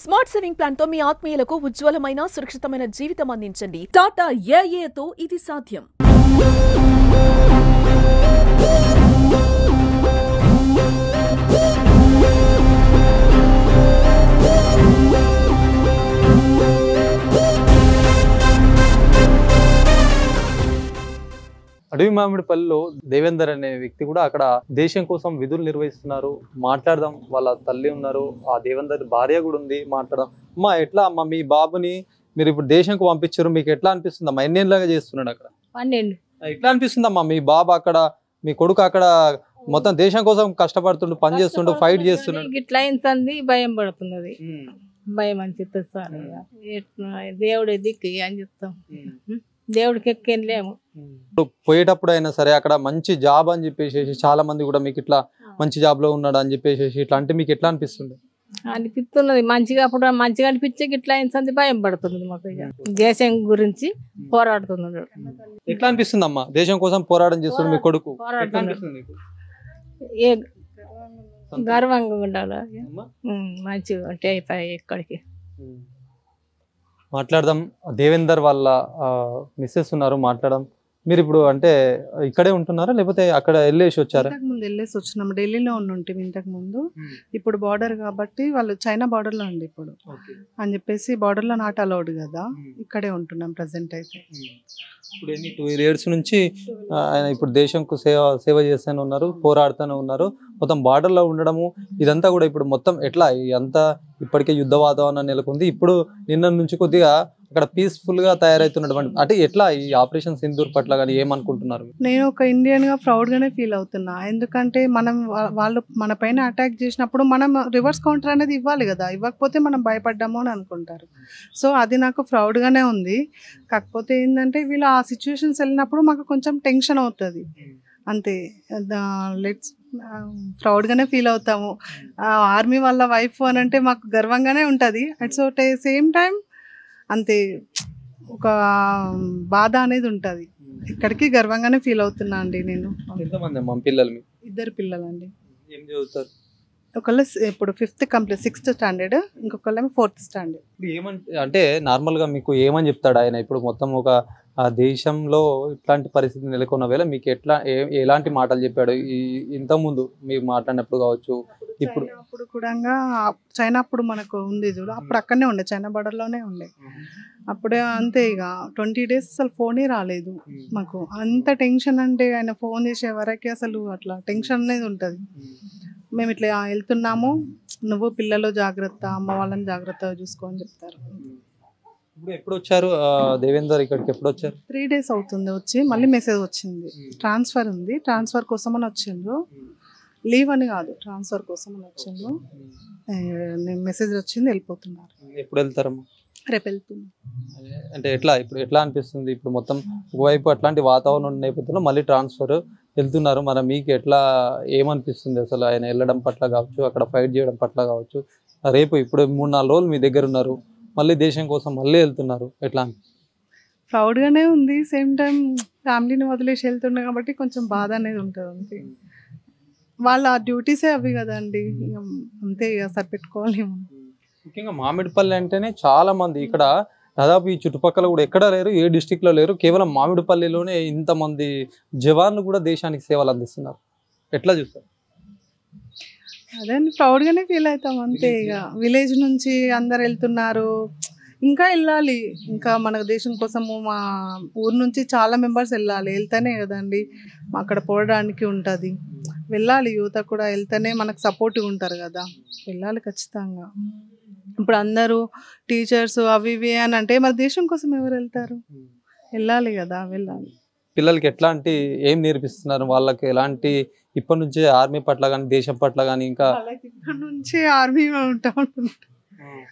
Smart saving plan తో మీ ఆత్మీయులకు ఉజ్వలమైన సురక్షితమైన జీవితం అందించండి. టాటా ఏఏతో ఇది సాధ్యం. అడవి మామిడిపల్లిలో దేవేందర్ అనే వ్యక్తి కూడా అక్కడ దేశం కోసం విధులు నిర్వహిస్తున్నారు. మాట్లాడదాం. వాళ్ళ తల్లి ఉన్నారు, ఆ దేవేందర్ భార్య కూడా ఉంది. మాట్లాడదాం. అమ్మా, ఎట్లా అమ్మా మీ బాబుని మీరు ఇప్పుడు దేశంకు పంపించారు, మీకు ఎట్లా అనిపిస్తుంది అమ్మా? ఎన్నేళ్ళగా చేస్తున్నాడు అక్కడ? 12. ఎట్లా అనిపిస్తుంది అమ్మా? మీ బాబు అక్కడ, మీ కొడుకు అక్కడ మొత్తం దేశం కోసం కష్టపడుతుండు, పని చేస్తుండు, ఫైట్ చేస్తున్నాడు. ఇట్లా అయింది, భయం పడుతున్నది. భయం అని చెప్తారు సార్. దేవుడి దిక్కు అని చెప్తాం. దేవుడికి ఎక్కేం లేము. పోయేటప్పుడు అయినా సరే అక్కడ మంచి జాబ్ అని చెప్పేసి చాలా మంది కూడా మీకు ఇట్లా మంచి జాబ్ లో ఉన్నాడు అని చెప్పేసి ఇట్లా అంటే మీకు ఎట్లా అనిపిస్తుంది? అనిపిస్తున్నది మంచిగా. అప్పుడు మంచిగా అనిపించే ఇట్లా అయింది, భయం పడుతున్నది మాకు. దేశం గురించి పోరాడుతున్నాడు. ఎట్లా అనిపిస్తుంది అమ్మా దేశం కోసం పోరాటం చేస్తున్నాడు మీ కొడుకు? ఏ గర్వంగా ఉండాలి, మంచిగా అంటే అయిపోయి ఎక్కడికి. మాట్లాడదాం. దేవేందర్ వాళ్ళ మిస్సెస్ ఉన్నారు, మాట్లాడదాం. మీరు ఇప్పుడు అంటే ఇక్కడే ఉంటున్నారా లేకపోతే అక్కడ వెళ్ళేసి వచ్చారా? ఇంతకు ముందు వెళ్ళేసి వచ్చినాం, ఢిల్లీలో ఉంటే ఇంతకు ముందు. ఇప్పుడు బార్డర్ కాబట్టి వాళ్ళు చైనా బార్డర్ లో ఉంది ఇప్పుడు అని చెప్పేసి, బార్డర్ లో నాట్ అలౌడ్ కదా, ఇక్కడే ఉంటున్నాం ప్రెసెంట్ అయితే. ఇప్పుడు 2 years నుంచి ఆయన ఇప్పుడు దేశంకు సేవ చేస్తూనే ఉన్నారు, పోరాడుతూనే ఉన్నారు. మొత్తం బార్డర్ లో ఉండడము ఇదంతా కూడా ఇప్పుడు మొత్తం ఎట్లా ఇదంతా ఇప్పటికే యుద్ధ వాతావరణం నెలకొంది. ఇప్పుడు నిన్న నుంచి కొద్దిగా అక్కడ పీస్ఫుల్ గా తయారవుతున్నటువంటి అంటే ఎట్లా ఈ ఆపరేషన్ సింధూర్ పట్ల కానీ ఏమనుకుంటున్నారు? నేను ఒక ఇండియన్ గా ప్రౌడ్ గానే ఫీల్ అవుతున్నా. ఎందుకంటే మనం వాళ్ళు మన పైన అటాక్ చేసినప్పుడు మనం రివర్స్ కౌంటర్ అనేది ఇవ్వాలి కదా, ఇవ్వకపోతే మనం భయపడ్డాము అని అనుకుంటారు. సో అది నాకు ప్రౌడ్ గానే ఉంది. కాకపోతే ఏంటంటే వీళ్ళు ఆ సిచ్యువేషన్స్ వెళ్ళినప్పుడు మాకు కొంచెం టెన్షన్ అవుతుంది అంతే. లెట్స్ ప్రౌడ్ గానే ఫీల్ అవుతాము. ఆర్మీ వాళ్ళ వైఫ్ అని అంటే మాకు గర్వంగానే ఉంటుంది. అట్స్ సేమ్ టైం అంతే ఒక బాధ అనేది ఉంటుంది. ఇక్కడికి గర్వంగానే ఫీల్ అవుతున్నా అండి నేను. ఎంతమంది అమ్మా పిల్లలు? 2 పిల్లలండి. ఏం చదువుతారు? ఒకళ్ళు ఇప్పుడు 5th కంప్లీట్, 6th స్టాండర్డ్, ఇంకొకళ్ళేమో 4th స్టాండర్డ్. అంటే నార్మల్ గా మీకు ఏమని చెప్తాడు ఆయన? ఇప్పుడు మొత్తం ఒక దేశంలో ఇట్లాంటి పరిస్థితి నెలకొన్న వేళ మీకు ఎలాంటి మాటలు చెప్పాడు? ఇంతకుముందు మీరు మాట్లాడినప్పుడు కావచ్చు, ఇప్పుడు అప్పుడు కూడా చైనా అప్పుడు మనకు ఉంది చూడు, అప్పుడు అక్కడనే ఉండే, చైనా బార్డర్ లోనే ఉండే. అప్పుడే అంతే ఇక 20 days అసలు ఫోనే రాలేదు మాకు. అంత టెన్షన్ అంటే ఆయన ఫోన్ చేసే వరకు అసలు అట్లా టెన్షన్ అనేది ఉంటుంది. మేము ఇట్లా వెళ్తున్నాము, నువ్వు పిల్లలు జాగ్రత్త, అమ్మ వాళ్ళని జాగ్రత్తగా చూసుకో అని చెప్తారు. ఇప్పుడు ఎప్పుడు వచ్చారు దేవేందర్ ఇక్కడికి? ఎప్పుడు వచ్చారు? 3 days అవుతుంది వచ్చి. మళ్ళీ మెసేజ్ వచ్చింది, ట్రాన్స్ఫర్ ఉంది, ట్రాన్స్ఫర్ కోసం అని వచ్చిండ్రు. లీవ్ అని కాదు, ట్రాన్స్ఫర్ కోసం అని వచ్చిండ్రు. మెసేజ్ వచ్చింది, వెళ్ళిపోతున్నారు. ఎప్పుడు వెళ్తారమ్మా? రేపు వెళ్తున్నాం. అంటే ఎట్లా ఇప్పుడు ఎట్లా అనిపిస్తుంది? ఇప్పుడు మొత్తం ఒకవైపు అట్లాంటి వాతావరణం నేపథ్యంలో మళ్ళీ ట్రాన్స్ఫర్ వెళ్తున్నారు. మరి మీకు ఎట్లా ఏమనిపిస్తుంది అసలు ఆయన వెళ్ళడం పట్ల కావచ్చు, అక్కడ ఫైట్ చేయడం పట్ల కావచ్చు? రేపు ఇప్పుడు 3-4 రోజులు మీ దగ్గర ఉన్నారు, మళ్ళీ దేశం కోసం మళ్ళీ వెళ్తున్నారు, ఎట్లా? ప్రౌడ్గానే ఉంది. సేమ్ టైం ఫ్యామిలీని వదిలేసి వెళ్తున్నా కాబట్టి కొంచెం బాధ అనేది ఉంటుంది అంతే. వాళ్ళ డ్యూటీసే అవి కదండి, అంతే ఇక సరిపెట్టుకోవాలి. ముఖ్యంగా మామిడిపల్లి అంటేనే చాలా మంది ఇక్కడ దాదాపు ఈ చుట్టుపక్కల కూడా ఎక్కడ లేరు, ఏ డిస్టిక్ లో లేరు, కేవలం మామిడిపల్లిలోనే ఇంతమంది జవాన్లు కూడా దేశానికి సేవలు అందిస్తున్నారు. ఎట్లా చూస్తారు? అదే ప్రౌడ్గానే ఫీల్ అవుతాం అంతే. ఇక విలేజ్ నుంచి అందరు వెళ్తున్నారు, ఇంకా వెళ్ళాలి. ఇంకా మన దేశం కోసము మా ఊరు నుంచి చాలా మెంబర్స్ వెళ్ళాలి. వెళ్తేనే కదండి అక్కడ పోవడానికి ఉంటుంది. వెళ్ళాలి, యువత కూడా వెళ్తేనే మనకు సపోర్ట్గా ఉంటారు కదా, వెళ్ళాలి ఖచ్చితంగా. ఇప్పుడు అందరూ టీచర్స్ అవి ఇవి అని అంటే మరి దేశం కోసం ఎవరు వెళ్తారు? వెళ్ళాలి కదా, వెళ్ళాలి. పిల్లలకి ఎట్లాంటి ఏం నేర్పిస్తున్నారు? వాళ్ళకి ఎలాంటి ఇప్పటి నుంచే ఆర్మీ పట్ల కానీ దేశం పట్ల కానీ ఇంకా ఇప్పటి నుంచి ఆర్మీ ఉంటా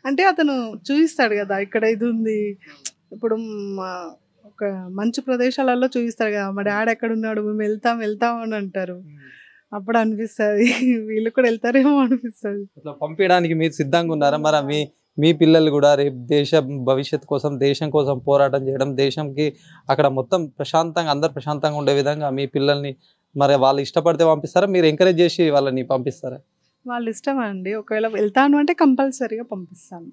అంటే అతను చూపిస్తాడు కదా ఇక్కడ ఇది ఉంది. ఇప్పుడు ఒక మంచి ప్రదేశాలలో చూపిస్తాడు కదా, మా డాడీ ఎక్కడ ఉన్నాడు, మేము వెళ్తాం అని అంటారు. అప్పుడు అనిపిస్తుంది వీళ్ళు కూడా వెళ్తారేమో అనిపిస్తుంది. పంపించడానికి మీరు సిద్ధంగా ఉన్నారా? మరి మీ పిల్లలు కూడా రేపు దేశ భవిష్యత్తు కోసం, దేశం కోసం పోరాటం చేయడం, దేశంకి అక్కడ మొత్తం ప్రశాంతంగా అందరు ప్రశాంతంగా ఉండే విధంగా మీ పిల్లల్ని మరి వాళ్ళు ఇష్టపడితే పంపిస్తారా? మీరు ఎంకరేజ్ చేసి వాళ్ళని పంపిస్తారా? వాళ్ళ ఇష్టం అండి. ఒకవేళ వెళ్తాను అంటే కంపల్సరీగా పంపిస్తాను.